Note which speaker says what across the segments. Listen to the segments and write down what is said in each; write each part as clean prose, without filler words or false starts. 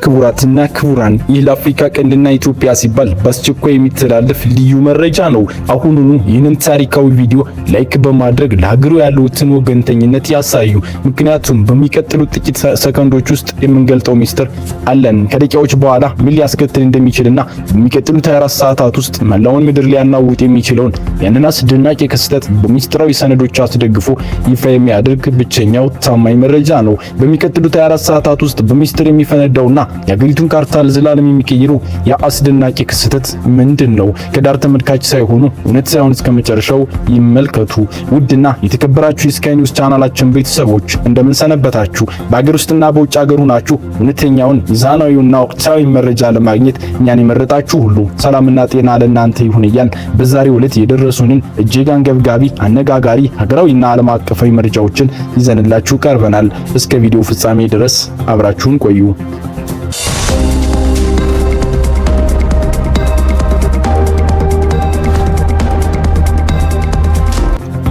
Speaker 1: ክቡራትና ክቡራን ይህ ለአፍሪካ ቀንድና ኢትዮጵያ ሲባል በአስቸኳይ የሚተላለፍ ልዩ መረጃ ነው። አሁኑኑ ይህንን ታሪካዊ ቪዲዮ ላይክ በማድረግ ለሀገሩ ያለውትን ወገንተኝነት ያሳዩ። ምክንያቱም በሚቀጥሉት ጥቂት ሰከንዶች ውስጥ የምንገልጠው ሚስጥር አለን። ከደቂቃዎች በኋላ ምን ሊያስከትል እንደሚችልና በሚቀጥሉት 24 ሰዓታት ውስጥ መላውን ምድር ሊያናውጥ የሚችለውን ያንን አስደናቂ ክስተት በሚስጥራዊ ሰነዶች አስደግፎ ይፋ የሚያደርግ ብቸኛው ታማኝ መረጃ ነው። በሚቀጥሉት 24 ሰዓታት ውስጥ በሚስጥር የሚፈነዳውና የአገሪቱን ካርታ ለዘላለም የሚቀይረው ያ አስደናቂ ክስተት ምንድን ነው? ከዳር ተመልካች ሳይሆኑ እውነታውን እስከ መጨረሻው ይመልከቱ። ውድና የተከበራችሁ የስካይ ኒውስ ቻናላችን ቤተሰቦች እንደምን ሰነበታችሁ? በአገር ውስጥና በውጭ ሀገር ሆናችሁ እውነተኛውን ሚዛናዊውና ወቅታዊ መረጃ ለማግኘት እኛን የመረጣችሁ ሁሉ ሰላምና ጤና ለእናንተ ይሁን እያልን በዛሬው ዕለት የደረሱንን እጅግ አንገብጋቢ፣ አነጋጋሪ ሀገራዊና ዓለም አቀፋዊ መረጃዎችን ይዘንላችሁ ቀርበናል። እስከ ቪዲዮ ፍጻሜ ድረስ አብራችሁን ቆዩ።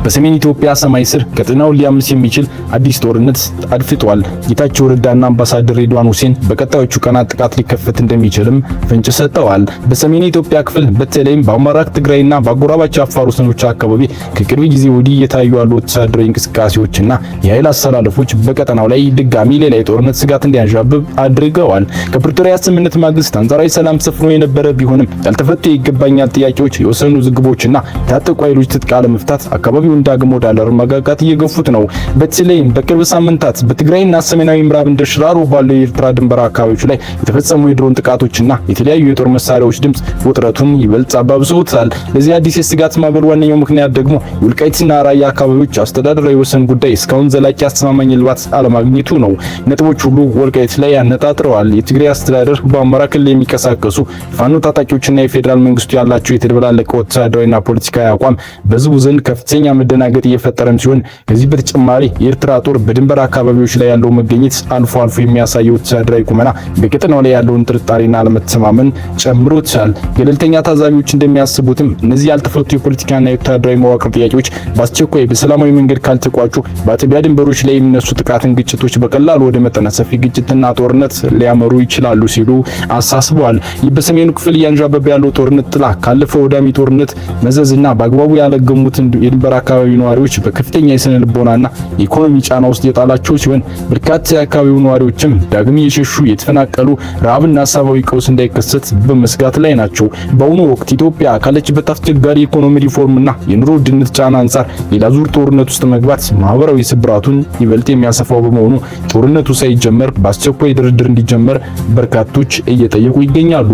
Speaker 1: በሰሜን ኢትዮጵያ ሰማይ ስር ቀጠናውን ሊያምስ የሚችል አዲስ ጦርነት አድፍጧል። ጌታቸው ረዳና አምባሳደር ሬድዋን ሁሴን በቀጣዮቹ ቀናት ጥቃት ሊከፈት እንደሚችልም ፍንጭ ሰጥተዋል። በሰሜን ኢትዮጵያ ክፍል በተለይም በአማራ፣ ትግራይና በአጎራባች አፋር ወሰኖች አካባቢ ከቅርብ ጊዜ ወዲህ እየታዩ ያሉ ወታደራዊ እንቅስቃሴዎችና የኃይል አሰላለፎች በቀጠናው ላይ ድጋሚ ሌላ የጦርነት ስጋት እንዲያንዣብብ አድርገዋል። ከፕሪቶሪያ ስምምነት ማግስት አንጻራዊ ሰላም ሰፍኖ የነበረ ቢሆንም ያልተፈቱ የይገባኛል ጥያቄዎች፣ የወሰኑ ውዝግቦችና የታጠቁ ኃይሎች ትጥቅ አለመፍታት አካባቢው ዳግሞ ወደ አለመረጋጋት እየገፉት ነው። በተለይም በቅርብ ሳምንታት በትግራይና ሰሜናዊ ምዕራብ እንደ ሽራሮ ባለው የኤርትራ ድንበር አካባቢዎች ላይ የተፈጸሙ የድሮን ጥቃቶችና የተለያዩ የጦር መሳሪያዎች ድምጽ ውጥረቱን ይበልጥ አባብሰውታል። ለዚህ አዲስ የስጋት ማዕበል ዋነኛው ምክንያት ደግሞ የወልቃይትና ራያ አካባቢዎች አስተዳደራዊ ወሰን ጉዳይ እስካሁን ዘላቂ አስተማማኝ እልባት አለማግኘቱ ነው። ነጥቦች ሁሉ ወልቃይት ላይ ያነጣጥረዋል። የትግራይ አስተዳደር በአማራ ክልል የሚንቀሳቀሱ ፋኖ ታጣቂዎችና የፌዴራል መንግስቱ ያላቸው የተደበላለቀ ወታደራዊና ፖለቲካዊ አቋም በህዝቡ ዘንድ ከፍተኛ መደናገጥ እየፈጠረም ሲሆን ከዚህ በተጨማሪ የኤርትራ ጦር በድንበር አካባቢዎች ላይ ያለው መገኘት አልፎ አልፎ የሚያሳየው ወታደራዊ ቁመና በቀጠናው ላይ ያለውን ጥርጣሬና አለመተማመን ጨምሮታል። ገለልተኛ ታዛቢዎች እንደሚያስቡትም እነዚህ ያልተፈቱ የፖለቲካና የወታደራዊ መዋቅር ጥያቄዎች በአስቸኳይ በሰላማዊ መንገድ ካልተቋጩ በአጥቢያ ድንበሮች ላይ የሚነሱ ጥቃትን፣ ግጭቶች በቀላሉ ወደ መጠነ ሰፊ ግጭትና ጦርነት ሊያመሩ ይችላሉ ሲሉ አሳስበዋል። ይህ በሰሜኑ ክፍል እያንዣበበ ያለው ጦርነት ጥላ ካለፈው ወዳሚ ጦርነት መዘዝና በአግባቡ ያለገሙትን የድንበር አካባቢ ነዋሪዎች በከፍተኛ የስነ ልቦናና የኢኮኖሚ ጫና ውስጥ የጣላቸው ሲሆን በርካታ የአካባቢው ነዋሪዎችም ዳግም የሸሹ የተፈናቀሉ ረሃብና ሰብአዊ ቀውስ እንዳይከሰት በመስጋት ላይ ናቸው። በአሁኑ ወቅት ኢትዮጵያ ካለችበት አስቸጋሪ የኢኮኖሚ ሪፎርምና የኑሮ ውድነት ጫና አንጻር ሌላ ዙር ጦርነት ውስጥ መግባት ማህበራዊ ስብራቱን ይበልጥ የሚያሰፋው በመሆኑ ጦርነቱ ሳይጀመር በአስቸኳይ ድርድር እንዲጀመር በርካቶች እየጠየቁ ይገኛሉ።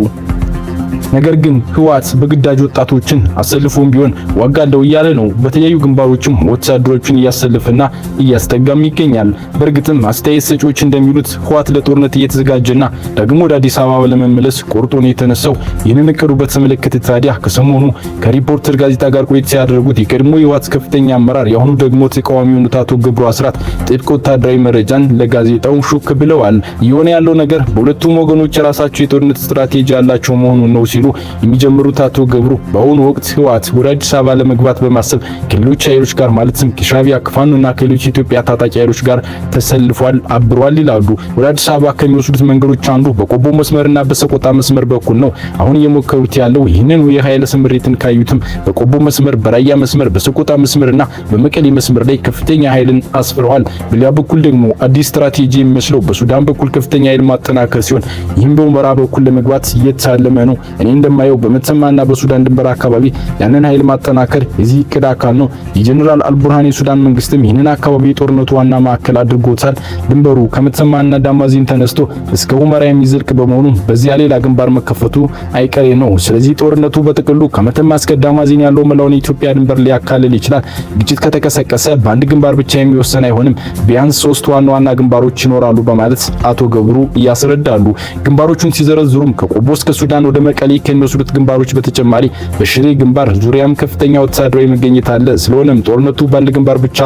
Speaker 1: ነገር ግን ህወሓት በግዳጅ ወጣቶችን አሰልፎም ቢሆን ዋጋለው እያለ ነው። በተለያዩ ግንባሮችም ወታደሮችን እያሰለፈና እያስጠጋም ይገኛል። በእርግጥም አስተያየት ሰጪዎች እንደሚሉት ህወሓት ለጦርነት እየተዘጋጀና ደግሞ ወደ አዲስ አበባ ለመመለስ ቆርጦ ነው የተነሳው። ይህንን እቅዱ በተመለከተ ታዲያ ከሰሞኑ ከሪፖርተር ጋዜጣ ጋር ቆይታ ያደረጉት የቀድሞ የህወሓት ከፍተኛ አመራር የአሁኑ ደግሞ ተቃዋሚ የሆኑት አቶ ገብሩ አስራት ጥብቅ ወታደራዊ መረጃን ለጋዜጣው ሹክ ብለዋል። የሆነ ያለው ነገር በሁለቱም ወገኖች የራሳቸው የጦርነት ስትራቴጂ ያላቸው መሆኑን ነው ሲሉ የሚጀምሩት አቶ ገብሩ በአሁኑ ወቅት ህወሓት ወደ አዲስ አበባ ለመግባት በማሰብ ከሌሎች ኃይሎች ጋር ማለትም ከሻዕቢያ፣ ከፋኖና ከሌሎች የኢትዮጵያ ታጣቂ ኃይሎች ጋር ተሰልፏል፣ አብሯል ይላሉ። ወደ አዲስ አበባ ከሚወስዱት መንገዶች አንዱ በቆቦ መስመርና በሰቆጣ መስመር በኩል ነው። አሁን እየሞከሩት ያለው ይህንን የኃይል ስምሪትን ካዩትም በቆቦ መስመር፣ በራያ መስመር፣ በሰቆጣ መስመርና በመቀሌ መስመር ላይ ከፍተኛ ኃይልን አስፍረዋል። በሌላ በኩል ደግሞ አዲስ ስትራቴጂ የሚመስለው በሱዳን በኩል ከፍተኛ ኃይል ማጠናከር ሲሆን ይህም በሁመራ በኩል ለመግባት እየታለመ ነው። እኔ እንደማየው በመተማና በሱዳን ድንበር አካባቢ ያንን ኃይል ማጠናከር የዚህ እቅድ አካል ነው። የጀነራል አልቡርሃን የሱዳን መንግስትም ይህንን አካባቢ የጦርነቱ ዋና ማዕከል አድርጎታል። ድንበሩ ከመተማና ዳማዚን ተነስቶ እስከ ሁመራ የሚዘልቅ በመሆኑ በዚያ ሌላ ግንባር መከፈቱ አይቀሬ ነው። ስለዚህ ጦርነቱ በጥቅሉ ከመተማ እስከ ዳማዚን ያለው መላውን የኢትዮጵያ ድንበር ሊያካልል ይችላል። ግጭት ከተቀሰቀሰ በአንድ ግንባር ብቻ የሚወሰን አይሆንም። ቢያንስ 3 ዋና ዋና ግንባሮች ይኖራሉ በማለት አቶ ገብሩ ያስረዳሉ። ግንባሮቹን ሲዘረዝሩም ከቆቦ እስከ ሱዳን ወደ መቀሌ ከሚወስዱት ግንባሮች በተጨማሪ በሽሬ ግንባር ዙሪያም ከፍተኛ ወታደራዊ መገኘት አለ። ስለሆነም ጦርነቱ በአንድ ግንባር ብቻ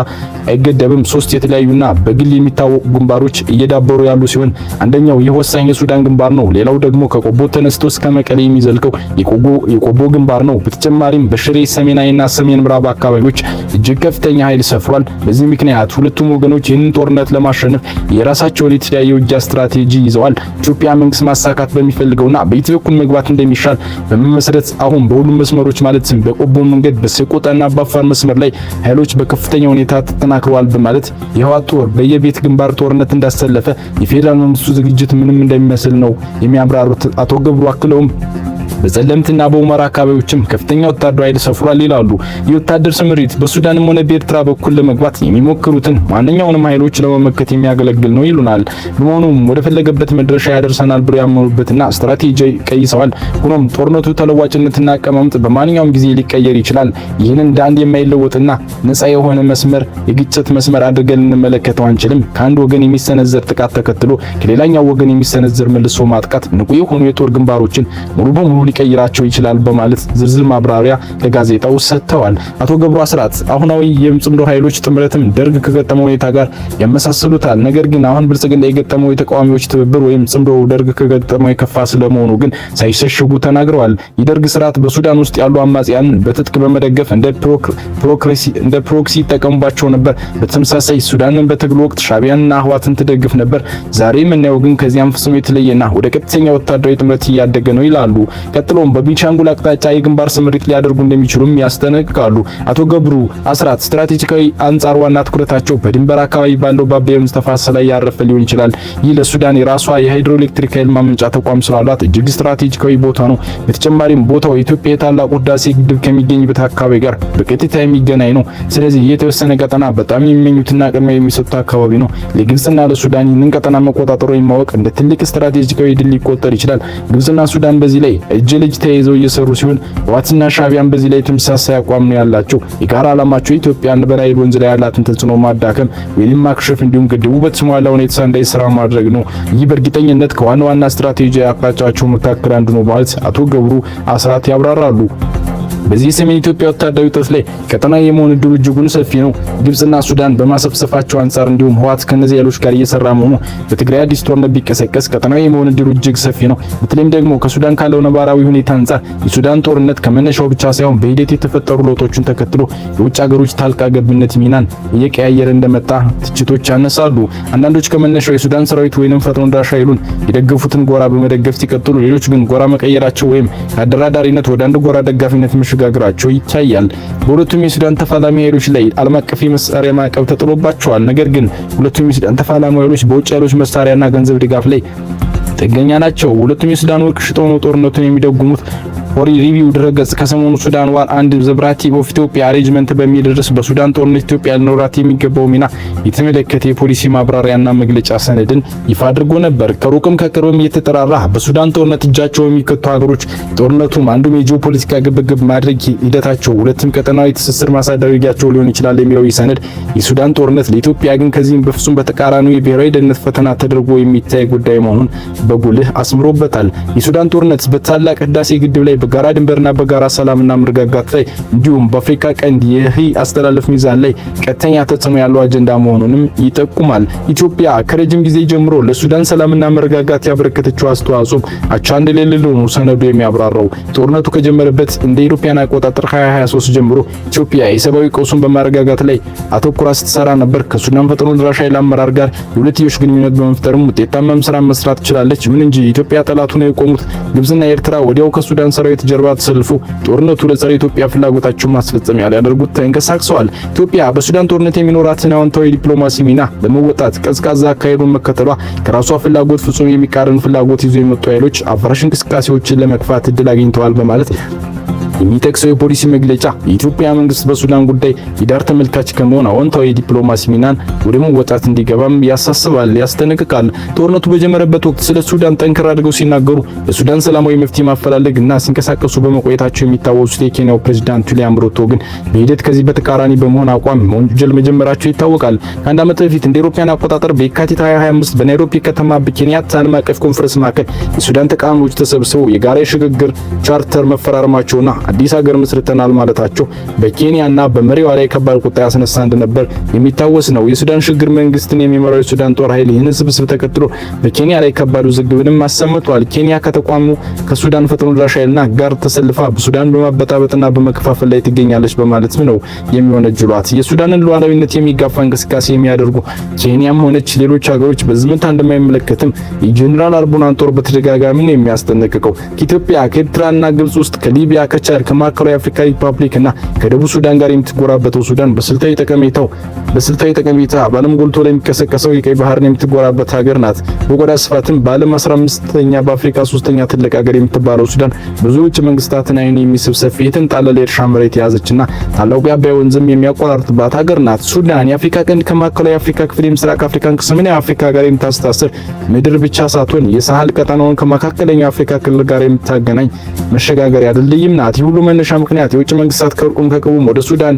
Speaker 1: አይገደብም። 3 የተለያዩና በግል የሚታወቁ ግንባሮች እየዳበሩ ያሉ ሲሆን አንደኛው ይህ ወሳኝ የሱዳን ግንባር ነው። ሌላው ደግሞ ከቆቦ ተነስቶ እስከ መቀሌ የሚዘልቀው የቆቦ ግንባር ነው። በተጨማሪም በሽሬ ሰሜናዊና ሰሜን ምዕራብ አካባቢዎች እጅግ ከፍተኛ ኃይል ሰፍሯል። በዚህ ምክንያት ሁለቱም ወገኖች ይህንን ጦርነት ለማሸነፍ የራሳቸውን የተለያየ ውጊያ ስትራቴጂ ይዘዋል። ኢትዮጵያ መንግስት ማሳካት በሚፈልገውና በኢትዮጵያ በኩል መግባት እንደሚሻል በመመስረት አሁን በሁሉም መስመሮች ማለትም በቆቦ መንገድ፣ በሰቆጣና በአፋር መስመር ላይ ኃይሎች በከፍተኛ ሁኔታ ተጠናክረዋል በማለት የህወሓት ጦር በየቤት ግንባር ጦርነት እንዳሰለፈ የፌዴራል መንግስቱ ዝግጅት ምንም እንደሚመስል ነው የሚያብራሩት አቶ ገብሩ አክለውም በጸለምትና በሁመራ አካባቢዎችም ከፍተኛ ወታደራዊ ኃይል ሰፍሯል ይላሉ። የወታደር ስምሪት በሱዳንም ሆነ በኤርትራ በኩል ለመግባት የሚሞክሩትን ማንኛውንም ኃይሎች ለመመከት የሚያገለግል ነው ይሉናል። በመሆኑም ወደ ፈለገበት መድረሻ ያደርሰናል ብለው ያመኑበትና ስትራቴጂ ቀይሰዋል። ሆኖም ጦርነቱ ተለዋጭነትና አቀማመጥ በማንኛውም ጊዜ ሊቀየር ይችላል። ይህንን እንደ አንድ የማይለወጥና ነፃ የሆነ መስመር የግጭት መስመር አድርገን ልንመለከተው አንችልም። ከአንድ ወገን የሚሰነዘር ጥቃት ተከትሎ ከሌላኛው ወገን የሚሰነዘር መልሶ ማጥቃት ንቁ የሆኑ የጦር ግንባሮችን ሙሉ በሙሉ ሊቀይራቸው ይችላል በማለት ዝርዝር ማብራሪያ ለጋዜጣው ሰጥተዋል። አቶ ገብሩ አስራት አሁናዊ የጽምዶ ኃይሎች ጥምረትም ደርግ ከገጠመው ሁኔታ ጋር ያመሳስሉታል። ነገር ግን አሁን ብልጽግና የገጠመው የተቃዋሚዎች ትብብር ወይም ጽምዶ ደርግ ከገጠመው የከፋ ስለመሆኑ ግን ሳይሸሽጉ ተናግረዋል። የደርግ ስርዓት በሱዳን ውስጥ ያሉ አማጽያን በትጥቅ በመደገፍ እንደ ፕሮክሲ ይጠቀሙባቸው ነበር። በተመሳሳይ ሱዳንን በትግል ወቅት ሻቢያንና ህዋትን ትደግፍ ነበር። ዛሬ የምናየው ግን ከዚያም ፍጹም የተለየና ወደ ቀጥተኛ ወታደራዊ ጥምረት እያደገ ነው ይላሉ። ቀጥሎም በቤንሻንጉል አቅጣጫ የግንባር ስምሪት ሊያደርጉ እንደሚችሉም ያስጠነቅቃሉ። አቶ ገብሩ አስራት ስትራቴጂካዊ አንጻር ዋና ትኩረታቸው በድንበር አካባቢ ባለው በአባይ ወንዝ ተፋሰስ ላይ ያረፈ ሊሆን ይችላል። ይህ ለሱዳን የራሷ የሃይድሮኤሌክትሪክ ኃይል ማመንጫ ተቋም ስላሏት እጅግ ስትራቴጂካዊ ቦታ ነው። በተጨማሪም ቦታው የኢትዮጵያ የታላቁ ህዳሴ ግድብ ከሚገኝበት አካባቢ ጋር በቀጥታ የሚገናኝ ነው። ስለዚህ የተወሰነ ቀጠና በጣም የሚመኙትና ቅድሚያ የሚሰጡት አካባቢ ነው። ለግብጽና ለሱዳን ይህንን ቀጠና መቆጣጠር ወይም ማወቅ እንደ ትልቅ ስትራቴጂካዊ ድል ሊቆጠር ይችላል። ግብጽና ሱዳን በዚህ ላይ እጅ ለእጅ ተያይዘው እየሰሩ ሲሆን ህወሓትና ሻቢያን በዚህ ላይ ተመሳሳይ አቋም ነው ያላቸው። የጋራ ዓላማቸው ኢትዮጵያን በናይል ወንዝ ላይ ያላትን ተጽዕኖ ማዳከም ወይም ማክሸፍ እንዲሁም ግድቡ በተሟላ ሁኔታ እንዳይሰራ ማድረግ ነው። ይህ በእርግጠኝነት ከዋና ዋና ስትራቴጂ አቅጣጫቸው መካከል አንዱ ነው ማለት አቶ ገብሩ አስራት ያብራራሉ። በዚህ ሰሜን ኢትዮጵያ ወታደራዊ ውጥረት ላይ ቀጠናዊ የመሆን እድሉ እጅጉን ሰፊ ነው። ግብጽና ሱዳን በማሰብሰፋቸው አንጻር እንዲሁም ህወሓት ከነዚህ ኃይሎች ጋር እየሰራ መሆኑ በትግራይ አዲስ ጦርነት ቢቀሰቀስ ቀጠናዊ የመሆን እድሉ እጅግ ሰፊ ነው። በተለይም ደግሞ ከሱዳን ካለው ነባራዊ ሁኔታ አንጻር የሱዳን ጦርነት ከመነሻው ብቻ ሳይሆን በሂደት የተፈጠሩ ለውጦችን ተከትሎ የውጭ ሀገሮች ጣልቃ ገብነት ሚናን እየቀያየረ እንደመጣ ትችቶች ያነሳሉ። አንዳንዶች ከመነሻው የሱዳን ሰራዊት ወይንም ፈጥኖ ደራሽ ኃይሉን የደገፉትን ጎራ በመደገፍ ሲቀጥሉ፣ ሌሎች ግን ጎራ መቀየራቸው ወይም ከአደራዳሪነት ወደ አንድ ጎራ ደጋፊነት መሸጋገራቸው ይታያል። በሁለቱም የሱዳን ተፋላሚ ኃይሎች ላይ ዓለም አቀፍ የመሳሪያ ማዕቀብ ተጥሎባቸዋል። ነገር ግን ሁለቱም የሱዳን ተፋላሚ ኃይሎች በውጭ ኃይሎች መሳሪያና ገንዘብ ድጋፍ ላይ ጥገኛ ናቸው። ሁለቱም የሱዳን ወርቅ ሽጠው ነው ጦርነቱን የሚደጉሙት። ሆሪ ሪቪው ድረገጽ ከሰሞኑ ሱዳን ዋር አንድ ዘብራቲ ኦፍ ኢትዮጵያ አሬንጅመንት በሚል ርዕስ በሱዳን ጦርነት ኢትዮጵያ ሊኖራት የሚገባው ሚና የተመለከተ የፖሊሲ ማብራሪያና መግለጫ ሰነድን ይፋ አድርጎ ነበር። ከሩቅም ከቅርብም እየተጠራራ በሱዳን ጦርነት እጃቸው የሚከቱ ሀገሮች ጦርነቱም አንዱም የጂኦፖለቲካ ግብግብ ማድረግ ሂደታቸው፣ ሁለትም ቀጠናዊ ትስስር ማሳደሪያቸው ሊሆን ይችላል የሚለው ይህ ሰነድ የሱዳን ጦርነት ለኢትዮጵያ ግን ከዚህም በፍጹም በተቃራኒው የብሔራዊ ደህንነት ፈተና ተደርጎ የሚታይ ጉዳይ መሆኑን በጉልህ አስምሮበታል። የሱዳን ጦርነት በታላቅ ህዳሴ ግድብ ላይ በጋራ ድንበርና በጋራ ሰላምና መረጋጋት ላይ እንዲሁም በአፍሪካ ቀንድ የህይ አስተላለፍ ሚዛን ላይ ቀጥተኛ ተጽዕኖ ያለው አጀንዳ መሆኑንም ይጠቁማል። ኢትዮጵያ ከረጅም ጊዜ ጀምሮ ለሱዳን ሰላምና መረጋጋት ያበረከተችው አስተዋጽኦ አቻ እንደሌለው ነው ሰነዱ የሚያብራራው። ጦርነቱ ከጀመረበት እንደ ኢትዮጵያን አቆጣጠር 2023 ጀምሮ ኢትዮጵያ የሰብአዊ ቀውሱን በማረጋጋት ላይ አተኩራ ስትሰራ ነበር። ከሱዳን ፈጥኖ ደራሽ ኃይል አመራር ጋር የሁለትዮሽ ግንኙነት በመፍጠርም ውጤታማ ስራ መስራት ትችላለች። ምን እንጂ ኢትዮጵያ ጠላቱ ነው የቆሙት ግብጽና ኤርትራ ወዲያው ከሱዳን ሰራዊት ጀርባ ተሰልፎ ጦርነቱ ለጸረ ኢትዮጵያ ፍላጎታቸውን ማስፈጸሚያ ሊያደርጉት ተንቀሳቅሰዋል። ኢትዮጵያ በሱዳን ጦርነት የሚኖራትን አዎንታዊ ዲፕሎማሲ ሚና ለመወጣት ቀዝቃዛ አካሄዱን መከተሏ ከራሷ ፍላጎት ፍጹም የሚቃረን ፍላጎት ይዞ የመጡ ኃይሎች አፍራሽ እንቅስቃሴዎችን ለመግፋት እድል አግኝተዋል በማለት የሚጠቅሰው የፖሊሲ መግለጫ የኢትዮጵያ መንግስት በሱዳን ጉዳይ የዳር ተመልካች ከመሆን አዎንታዊ የዲፕሎማሲ ሚናን ወደ መወጣት እንዲገባም ያሳስባል፣ ያስጠነቅቃል። ጦርነቱ በጀመረበት ወቅት ስለ ሱዳን ጠንከር አድርገው ሲናገሩ ለሱዳን ሰላማዊ መፍትሄ ማፈላለግ እና ሲንቀሳቀሱ በመቆየታቸው የሚታወሱት የኬንያው ፕሬዝዳንት ዊሊያም ሩቶ ግን በሂደት ከዚህ በተቃራኒ በመሆን አቋም ወንጀል መጀመራቸው ይታወቃል። ከአንድ ዓመት በፊት እንደ አውሮፓውያን አቆጣጠር በየካቲት 2025 በናይሮቢ ከተማ በኬንያታ ዓለም አቀፍ ኮንፈረንስ ማዕከል የሱዳን ተቃዋሚዎች ተሰብስበው የጋራ የሽግግር ቻርተር መፈራረማቸውና አዲስ ሀገር መስርተናል ማለታቸው በኬንያና በመሪዋ ላይ ከባድ ቁጣ ያስነሳ እንደነበር የሚታወስ ነው። የሱዳን ሽግግር መንግስትን የሚመራው የሱዳን ጦር ኃይል ይህንን ስብስብ ተከትሎ በኬንያ ላይ ከባድ ውዝግብንም አሰምቷል። ኬንያ ከተቋሙ ከሱዳን ፈጥኖ ደራሽ ኃይልና ጋር ተሰልፋ በሱዳን በማበጣበጥና በመከፋፈል ላይ ትገኛለች በማለትም ነው የሚወነጅሏት። የሱዳንን ሉዓላዊነት የሚጋፋ እንቅስቃሴ የሚያደርጉ ኬንያም ሆነች ሌሎች ሀገሮች በዝምታ እንደማይመለከትም የጀነራል አርቡናን ጦር በተደጋጋሚ ነው የሚያስጠነቅቀው። ከኢትዮጵያ ከኤርትራና ግብጽ ውስጥ ከሊቢያ ከቻድ ከማዕከላዊ አፍሪካ ሪፐብሊክ እና ከደቡብ ሱዳን ጋር የምትጎራበተው ሱዳን በስልታዊ ጠቀሜታ በዓለም ጎልቶ ላይ የሚቀሰቀሰው የቀይ ባህርን የምትጎራበት ሀገር ናት። በቆዳ ስፋትም በዓለም 15ኛ በአፍሪካ 3ኛ ትልቅ ሀገር የምትባለው ሱዳን ብዙ ውጭ መንግስታትን አይን የሚስብ ሰፊ የተንጣለለ የእርሻ መሬት የያዘችና ታላቁ የአባይ ወንዝም የሚያቋርጥባት ሀገር ናት። ሱዳን የአፍሪካ ቀንድ ከማዕከላዊ አፍሪካ ክፍል የምስራቅ አፍሪካን ከሰሜናዊ አፍሪካ ጋር የምታስተሳስር ምድር ብቻ ሳትሆን የሳህል ቀጠናውን ከመካከለኛው አፍሪካ ክልል ጋር የምታገናኝ መሸጋገሪያ ድልድይም ናት። የሁሉ መነሻ ምክንያት የውጭ መንግስታት ከሩቁም ከቅርቡም ወደ ሱዳን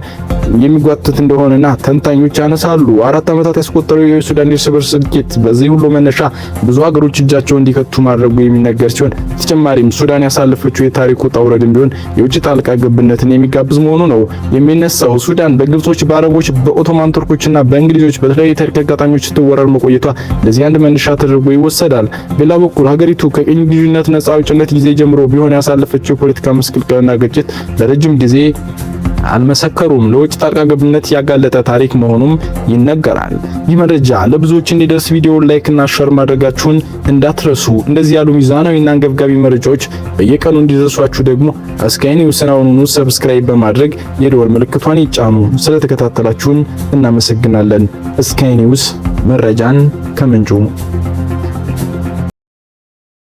Speaker 1: የሚጓትት እንደሆነና ተንታኞች ያነሳሉ። 4 ዓመታት ያስቆጠረው የሱዳን የእርስ በርስ እልቂት በዚህ ሁሉ መነሻ ብዙ ሀገሮች እጃቸውን እንዲከቱ ማድረጉ የሚነገር ሲሆን ተጨማሪም ሱዳን ያሳለፈችው የታሪኩ ውጣ ውረድም ቢሆን የውጭ ጣልቃ ገብነትን የሚጋብዝ መሆኑ ነው የሚነሳው። ሱዳን በግብጾች፣ በአረቦች፣ በኦቶማን ቱርኮችና በእንግሊዞች በተለያዩ ታሪክ አጋጣሚዎች ስትወረር መቆየቷ ለዚህ አንድ መነሻ ተደርጎ ይወሰዳል። በሌላ በኩል ሀገሪቱ ከቅኝ ግዢነት ነጻ አውጭነት ጊዜ ጀምሮ ቢሆን ያሳለፈችው የፖለቲካ መስቀልቀልና ግጭት ለረጅም ጊዜ አልመሰከሩም። ለውጭ ጣልቃ ገብነት ያጋለጠ ታሪክ መሆኑም ይነገራል። ይህ መረጃ ለብዙዎች እንዲደርስ ቪዲዮውን ላይክ እና ሼር ማድረጋችሁን እንዳትረሱ። እንደዚህ ያሉ ሚዛናዊና አንገብጋቢ መረጃዎች በየቀኑ እንዲደርሷችሁ ደግሞ ስካይ ኒውስን አሁኑኑ ሰብስክራይብ በማድረግ የደወል ምልክቷን ይጫኑ። ስለተከታተላችሁን እናመሰግናለን። ስካይ ኒውስ መረጃን ከምንጩ